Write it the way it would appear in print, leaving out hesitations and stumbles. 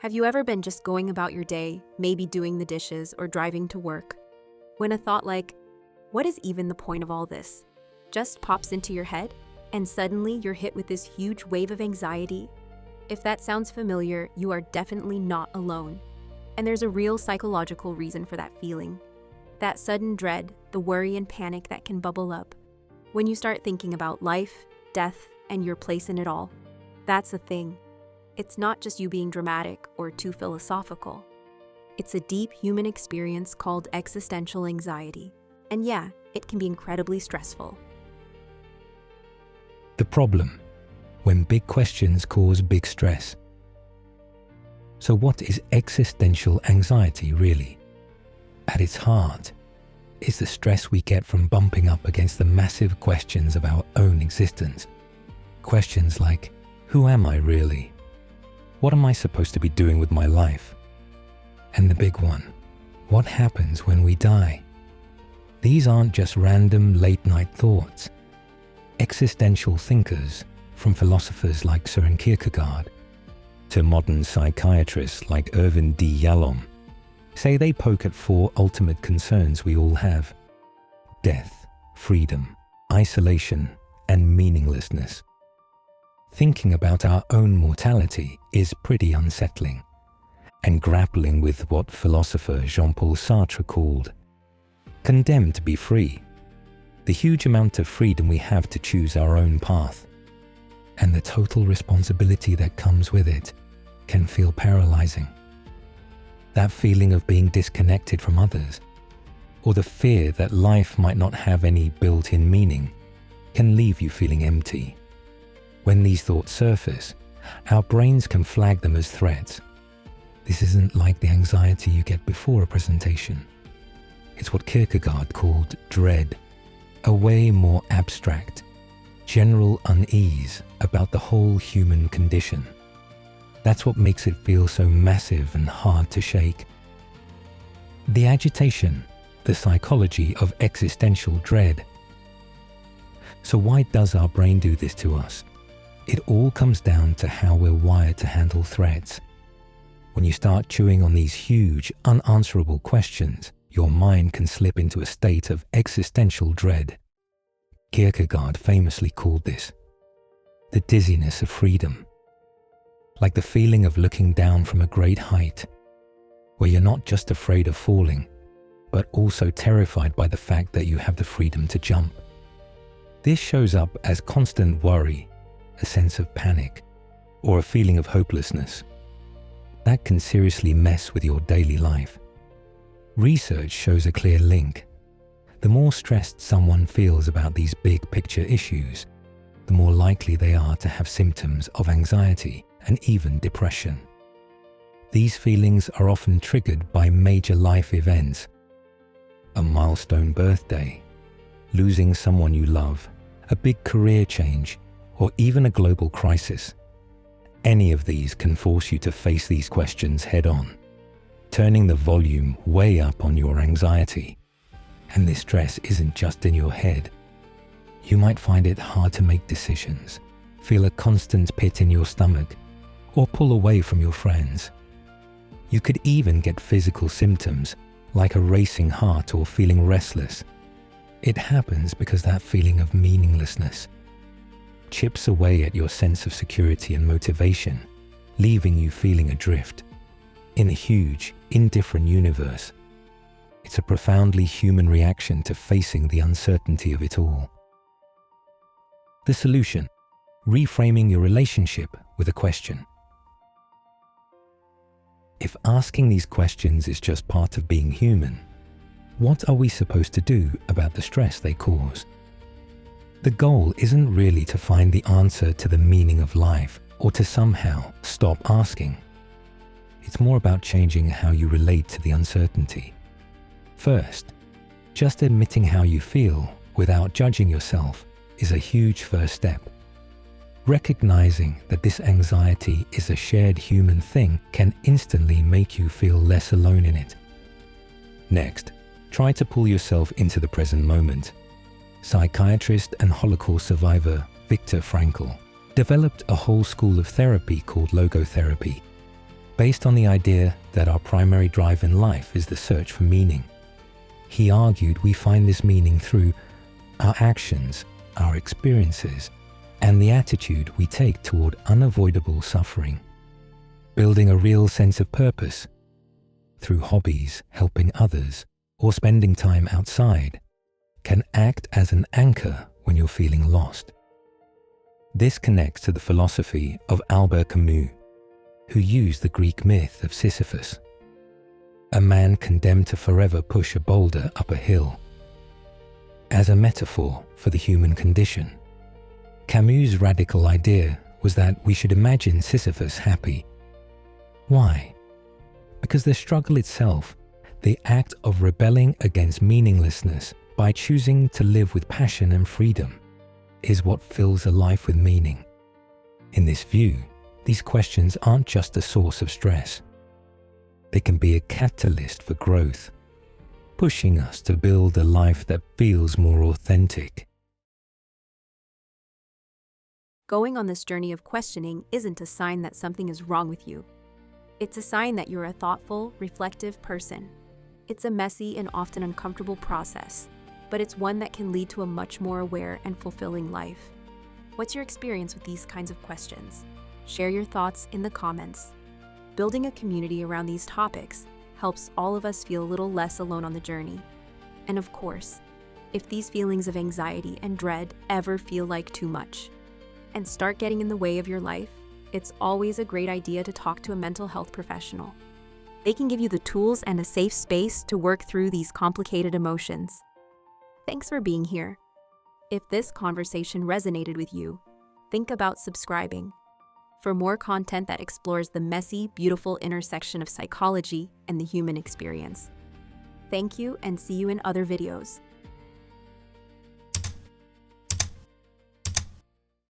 Have you ever been just going about your day, maybe doing the dishes or driving to work, when a thought like, what is even the point of all this, just pops into your head, and suddenly you're hit with this huge wave of anxiety? If that sounds familiar, you are definitely not alone. And there's a real psychological reason for that feeling. That sudden dread, the worry and panic that can bubble up when you start thinking about life, death, and your place in it all. That's the thing. It's not just you being dramatic or too philosophical. It's a deep human experience called existential anxiety. And yeah, it can be incredibly stressful. The problem: when big questions cause big stress. So what is existential anxiety really? At its heart, it's the stress we get from bumping up against the massive questions of our own existence. Questions like, who am I really? What am I supposed to be doing with my life? And the big one, what happens when we die? These aren't just random late-night thoughts. Existential thinkers, from philosophers like Søren Kierkegaard to modern psychiatrists like Irvin D. Yalom, say they poke at four ultimate concerns we all have: death, freedom, isolation, and meaninglessness. Thinking about our own mortality is pretty unsettling, and grappling with what philosopher Jean-Paul Sartre called condemned to be free, the huge amount of freedom we have to choose our own path, and the total responsibility that comes with it, can feel paralyzing. That feeling of being disconnected from others, or the fear that life might not have any built-in meaning, can leave you feeling empty. When these thoughts surface, our brains can flag them as threats. This isn't like the anxiety you get before a presentation. It's what Kierkegaard called dread, a way more abstract, general unease about the whole human condition. That's what makes it feel so massive and hard to shake. The agitation, the psychology of existential dread. So why does our brain do this to us? It all comes down to how we're wired to handle threats. When you start chewing on these huge, unanswerable questions, your mind can slip into a state of existential dread. Kierkegaard famously called this the dizziness of freedom, like the feeling of looking down from a great height, where you're not just afraid of falling, but also terrified by the fact that you have the freedom to jump. This shows up as constant worry, a sense of panic, or a feeling of hopelessness. That can seriously mess with your daily life. Research shows a clear link. The more stressed someone feels about these big picture issues, the more likely they are to have symptoms of anxiety and even depression. These feelings are often triggered by major life events: a milestone birthday, losing someone you love, a big career change, or even a global crisis. Any of these can force you to face these questions head-on, turning the volume way up on your anxiety. And this stress isn't just in your head. You might find it hard to make decisions, feel a constant pit in your stomach, or pull away from your friends. You could even get physical symptoms like a racing heart or feeling restless. It happens because that feeling of meaninglessness chips away at your sense of security and motivation, leaving you feeling adrift in a huge, indifferent universe. It's a profoundly human reaction to facing the uncertainty of it all. The solution: reframing your relationship with a question. If asking these questions is just part of being human, what are we supposed to do about the stress they cause? The goal isn't really to find the answer to the meaning of life or to somehow stop asking. It's more about changing how you relate to the uncertainty. First, just admitting how you feel without judging yourself is a huge first step. Recognizing that this anxiety is a shared human thing can instantly make you feel less alone in it. Next, try to pull yourself into the present moment. Psychiatrist and Holocaust survivor Viktor Frankl developed a whole school of therapy called logotherapy. based on the idea that our primary drive in life is the search for meaning. He argued we find this meaning through our actions, our experiences, and the attitude we take toward unavoidable suffering. Building a real sense of purpose through hobbies, helping others, or spending time outside can act as an anchor when you're feeling lost. This connects to the philosophy of Albert Camus, who used the Greek myth of Sisyphus, a man condemned to forever push a boulder up a hill, as a metaphor for the human condition. Camus' radical idea was that we should imagine Sisyphus happy. Why? Because the struggle itself, the act of rebelling against meaninglessness by choosing to live with passion and freedom, is what fills a life with meaning. In this view, these questions aren't just a source of stress. They can be a catalyst for growth, pushing us to build a life that feels more authentic. Going on this journey of questioning isn't a sign that something is wrong with you. It's a sign that you're a thoughtful, reflective person. It's a messy and often uncomfortable process, but it's one that can lead to a much more aware and fulfilling life. What's your experience with these kinds of questions? Share your thoughts in the comments. Building a community around these topics helps all of us feel a little less alone on the journey. And of course, if these feelings of anxiety and dread ever feel like too much and start getting in the way of your life, it's always a great idea to talk to a mental health professional. They can give you the tools and a safe space to work through these complicated emotions. Thanks for being here. If this conversation resonated with you, think about subscribing for more content that explores the messy, beautiful intersection of psychology and the human experience. Thank you, and see you in other videos.